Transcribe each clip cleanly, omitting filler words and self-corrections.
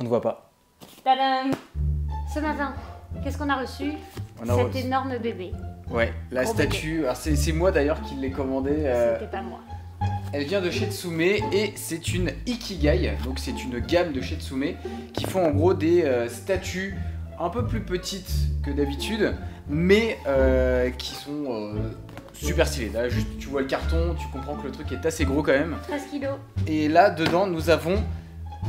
ne voit pas. Tadam! Ce matin, qu'est-ce qu'on a reçu? Cet énorme bébé. Ouais, la Gros statue, alors c'est moi d'ailleurs qui l'ai commandée. C'était pas moi. Elle vient de chez Tsume et c'est une Ikigai, donc c'est une gamme de chez Tsume qui font en gros des statues un peu plus petites que d'habitude, mais qui sont super stylées. Là, juste tu vois le carton, tu comprends que le truc est assez gros quand même. 13 kilos. Et là, dedans, nous avons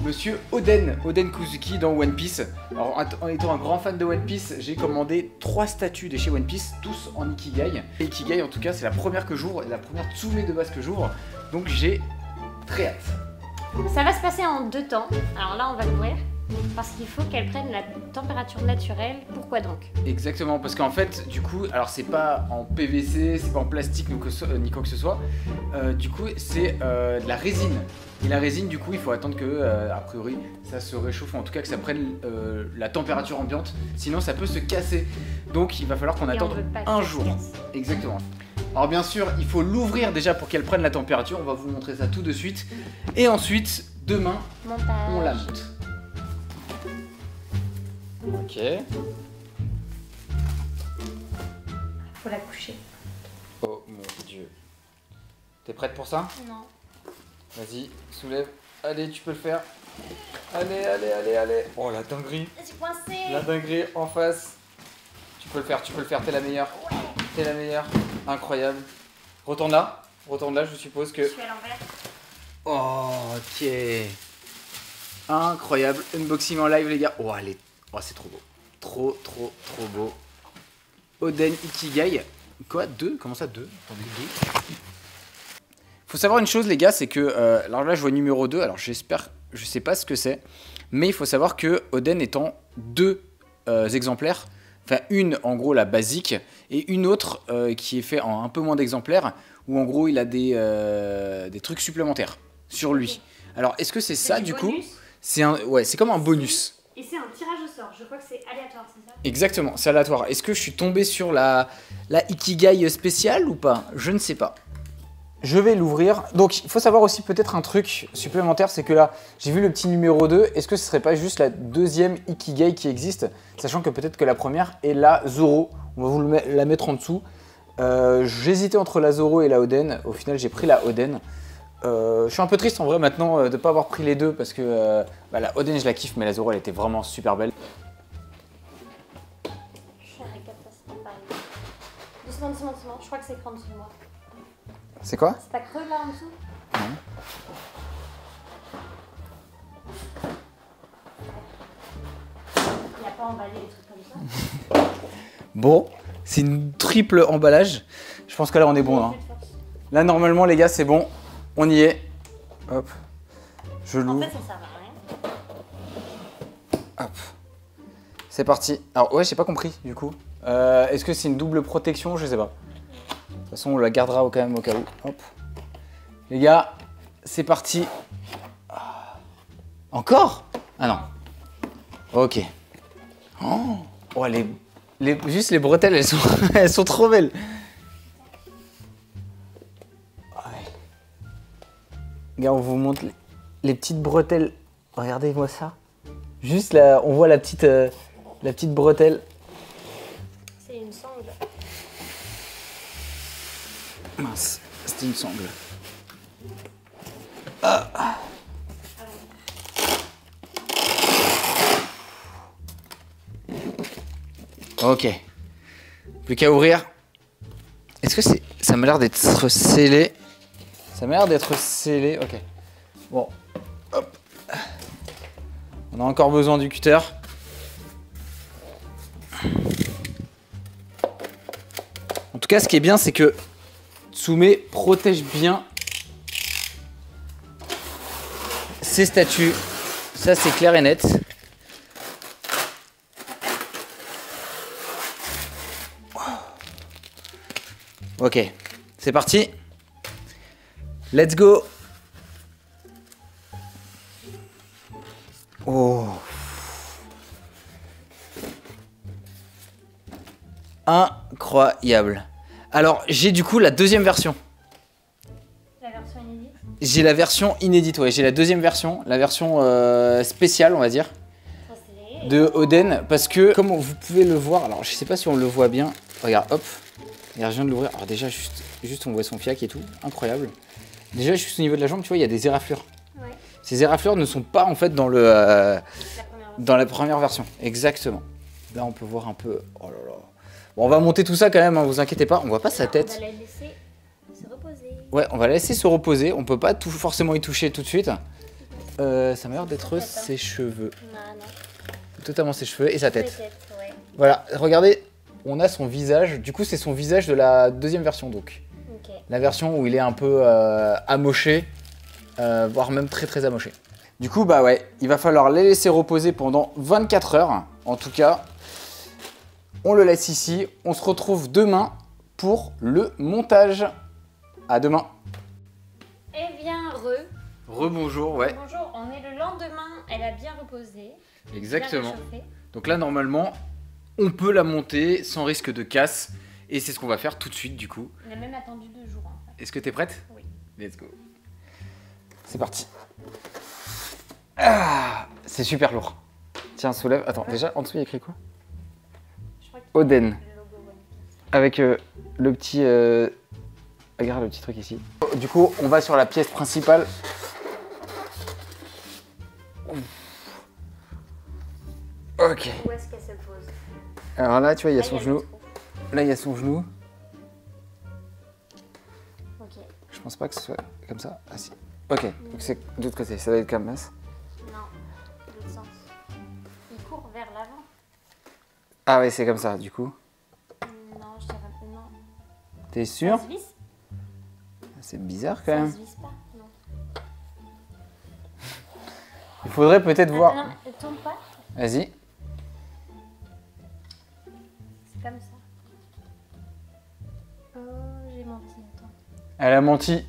Monsieur Oden Kozuki dans One Piece. Alors, en étant un grand fan de One Piece, j'ai commandé 3 statues de chez One Piece, tous en Ikigai. Et Ikigai, en tout cas, c'est la première que j'ouvre, la première Tsume de base que j'ouvre. Donc, j'ai très hâte. Ça va se passer en 2 temps. Alors là, on va l'ouvrir. Parce qu'il faut qu'elle prenne la température naturelle. Pourquoi donc? Exactement, parce qu'en fait, du coup, alors c'est pas en PVC, c'est pas en plastique ni quoi que ce soit. Du coup, c'est de la résine. Et la résine, du coup, il faut attendre que, a priori, ça se réchauffe, ou en tout cas que ça prenne la température ambiante. Sinon, ça peut se casser. Donc, il va falloir qu'on attende un jour. Exactement. Alors bien sûr, il faut l'ouvrir déjà pour qu'elle prenne la température. On va vous montrer ça tout de suite. Et ensuite, demain, on la monte. Ok. Faut la coucher. Oh mon dieu. T'es prête pour ça? Non. Vas-y, soulève. Allez, tu peux le faire. Allez, allez, allez, allez. Oh la dinguerie. J'ai coincé. La dinguerie en face. Tu peux le faire, t'es la meilleure. Ouais. T'es la meilleure. Incroyable. Retourne là, je suppose que... Je suis à l'envers. Oh, ok. Incroyable. Unboxing en live, les gars. Oh, elle est... Oh, c'est trop beau. Trop beau. Oden Ikigai. Quoi? 2? Comment ça 2? Attendez, 2. Faut savoir une chose, les gars, c'est que... alors là, je vois numéro 2. Alors, j'espère... Je sais pas ce que c'est. Mais il faut savoir que Oden est en 2 exemplaires. Enfin, une, en gros, la basique. Et une autre qui est fait en un peu moins d'exemplaires. Où, en gros, il a des trucs supplémentaires sur lui. Alors, est-ce que c'est ça, du coup? C'est un... Ouais, c'est comme un bonus. Et c'est un tirage au sort, je crois que c'est aléatoire, c'est ça? Exactement, c'est aléatoire. Est-ce que je suis tombé sur la Ikigai spéciale ou pas? Je ne sais pas. Je vais l'ouvrir. Donc, il faut savoir aussi peut-être un truc supplémentaire, c'est que là, j'ai vu le petit numéro 2. Est-ce que ce serait pas juste la deuxième Ikigai qui existe? Sachant que peut-être que la première est la Zoro. On va vous la mettre en dessous. J'hésitais entre la Zoro et la Oden. Au final, j'ai pris la Oden. Je suis un peu triste en vrai maintenant de ne pas avoir pris les deux parce que la Oden je la kiffe mais la Zoro elle était vraiment super belle. Doucement, je crois que c'est écrit en dessous de moi. C'est quoi? C'est pas creux là en dessous? Non. Il n'y a pas emballé des trucs comme ça? Bon, c'est une triple emballage. Je pense que là on est bon. Hein. Là normalement les gars c'est bon. On y est. Hop. Je l'ouvre. En fait, ça sert à rien. Hop. C'est parti. Alors, ouais, j'ai pas compris, du coup. Est-ce que c'est une double protection? Je sais pas. De toute façon, on la gardera quand même au cas où. Hop. Les gars, c'est parti. Encore? Ah non. Ok. Oh, juste les bretelles, elles sont trop belles. Regarde, on vous montre les petites bretelles. Regardez-moi ça. Juste là, on voit la petite bretelle. C'est une sangle. Mince, c'était une sangle. Ah. Ok. Plus qu'à ouvrir. Est-ce que c'est... Ça m'a l'air d'être scellé. Ça m'a l'air d'être scellé, ok. Bon, hop. On a encore besoin du cutter. En tout cas, ce qui est bien, c'est que Tsume protège bien ses statues. Ça, c'est clair et net. Ok, c'est parti. Let's go! Oh! Incroyable! Alors, j'ai du coup la deuxième version. La version inédite? J'ai la version inédite, ouais. J'ai la deuxième version, la version spéciale, on va dire. de Oden parce que, comme vous pouvez le voir, alors je sais pas si on le voit bien. Regarde, hop. Regarde, je viens de l'ouvrir. Alors déjà, juste on voit son fiac et tout. Incroyable. Déjà, juste au niveau de la jambe, tu vois, il y a des éraflures. Ouais. Ces éraflures ne sont pas en fait dans la première version. Exactement. Là, on peut voir un peu. Oh là là. Bon, on va monter tout ça quand même, hein, vous inquiétez pas. On voit pas sa tête. On va la laisser se reposer. Ouais, on va la laisser se reposer. On peut pas forcément y toucher tout de suite. Ça m'a l'air d'être ses cheveux. Non. Totalement ses cheveux et sa tête. Peut-être, ouais. Voilà, regardez, on a son visage. Du coup, c'est son visage de la deuxième version, donc. Ok. La version où il est un peu amoché, voire même très très amoché. Du coup, bah ouais, il va falloir les laisser reposer pendant 24 heures. En tout cas, on le laisse ici. On se retrouve demain pour le montage. À demain. Eh bien, Rebonjour, ouais. Bonjour, on est le lendemain, elle a bien reposé. Exactement. Bien réchauffé. Donc là, normalement, on peut la monter sans risque de casse. Et c'est ce qu'on va faire tout de suite, du coup. On a même attendu 2 jours, en fait. Est-ce que t'es prête? Oui. Let's go. C'est parti. Ah, c'est super lourd. Tiens, soulève. Attends, déjà, en dessous, il y a écrit quoi? Je crois que Oden. le logo One Piece. Avec le petit... Regarde le petit truc ici. Du coup, on va sur la pièce principale. Ok. Où est-ce qu'elle se pose? Alors là, tu vois, il y a Là, son le genou. trou. Là, il y a son genou. Ok. Je pense pas que ce soit comme ça. Ah si. Ok, donc c'est de l'autre côté. Ça va être comme ça. Non, l'autre sens. Il court vers l'avant. Ah ouais, c'est comme ça, du coup. Non, je dirais pas. Non. T'es sûr? Ça se visse? C'est bizarre quand Ça même. se visse pas, non. Il faudrait peut-être voir. Non, elle tombe pas. Vas-y. C'est comme ça. Oh, j'ai menti, attends. Elle a menti.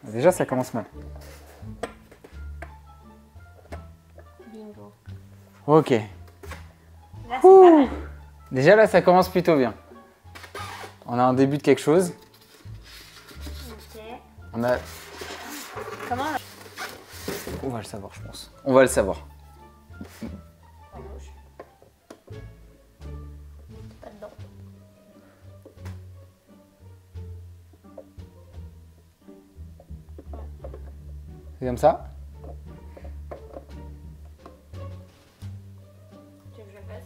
Déjà, ça commence mal. Bingo. Ok. Là, c'est pas mal. Déjà là, ça commence plutôt bien. On a un début de quelque chose. Ok. On a... Comment là? On va le savoir, je pense. On va le savoir. En gauche. Pas dedans. C'est comme ça? Tu veux que je le fasse?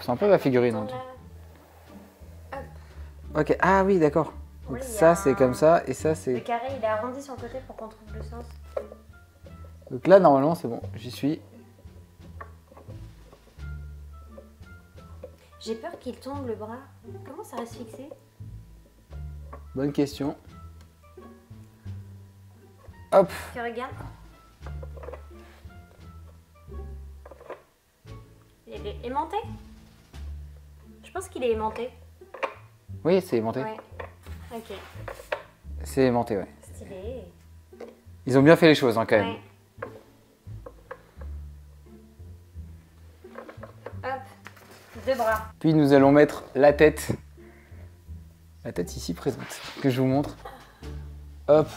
C'est un peu la figurine. Attends, En tout. là. Ok, ah oui, d'accord. Donc Oui, il y ça, a c'est un- comme ça, et ça, Le c'est... carré, il est arrondi sur le côté pour qu'on trouve le sens. Donc là, normalement, c'est bon. J'y suis. J'ai peur qu'il tombe le bras. Comment ça reste fixé? Bonne question. Hop. Tu regardes. Il est aimanté? Je pense qu'il est aimanté. Oui, c'est aimanté. Ouais. Ok. C'est aimanté, ouais. Stylé. Ils ont bien fait les choses, hein, quand même. Ouais. Hop. 2 bras. Puis nous allons mettre la tête. La tête ici présente, que je vous montre. Hop.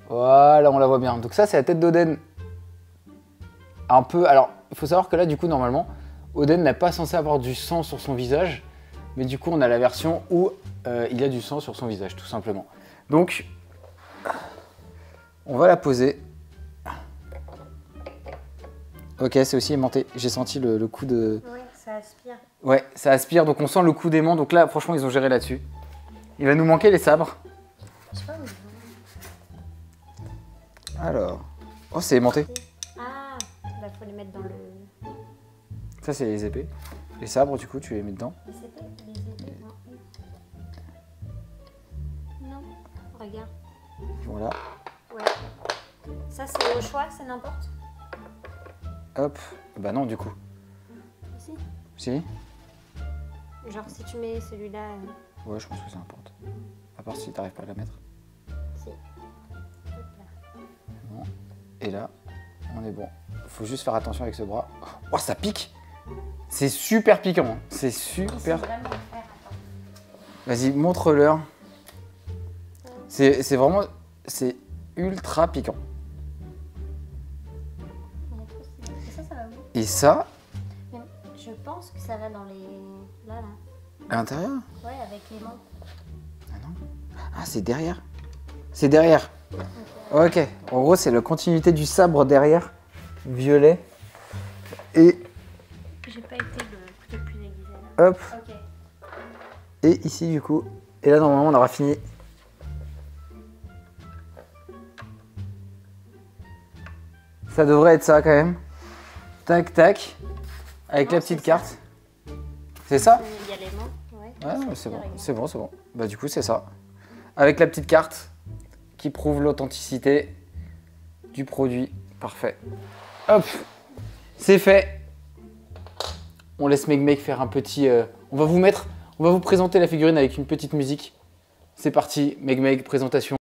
Voilà, on la voit bien. Donc ça, c'est la tête d'Oden. Un peu... Alors, il faut savoir que là, du coup, normalement, Oden n'est pas censé avoir du sang sur son visage. Mais du coup, on a la version où il y a du sang sur son visage, tout simplement. Donc, on va la poser. Ok, c'est aussi aimanté. J'ai senti le coup de... Ouais, ça aspire. Ouais, ça aspire, donc on sent le coup d'aimant. Donc là, franchement, ils ont géré là-dessus. Il va nous manquer les sabres. Je sais pas où ils vont. Alors... Oh, c'est aimanté. Ah, bah faut les mettre dans le... Ça, c'est les épées. Les sabres, du coup, tu les mets dedans. Les épées, non. Regarde. Voilà. Ouais. Ça, c'est au choix, c'est n'importe. Hop. Bah non, du coup. Si. Si? Genre, si tu mets celui-là... Ouais, je pense que ça importe. À part si t'arrives pas à la mettre. Si. Hop là. Bon. Et là, on est bon. Faut juste faire attention avec ce bras. Oh, ça pique! C'est super piquant. Hein. C'est C'est super... vraiment faire, attends. Vas-y, montre-leur. C'est vraiment... C'est ultra piquant. Il y a trop de- Et ça va où? Et ça, Mais je pense que ça va dans les... Là. à l'intérieur? Ouais, avec les mains. Ah non. Ah, c'est derrière. C'est derrière. Ok. En gros, c'est la continuité du sabre derrière. Violet. Et J'ai pas été le couteau le plus aiguisé là. hop. Ok. Et ici, du coup. Et là, normalement, on aura fini. Ça devrait être ça, quand même. Tac, tac. Avec Non, la petite c'est carte. C'est ça? Il y a les mains. Ouais, Ouais, c'est bon. carrément. C'est bon, c'est bon. Bah, du coup, c'est ça. Avec la petite carte qui prouve l'authenticité du produit. Parfait. Hop. C'est fait. On laisse Meg faire un petit... On va vous présenter la figurine avec une petite musique. C'est parti, Meg, présentation.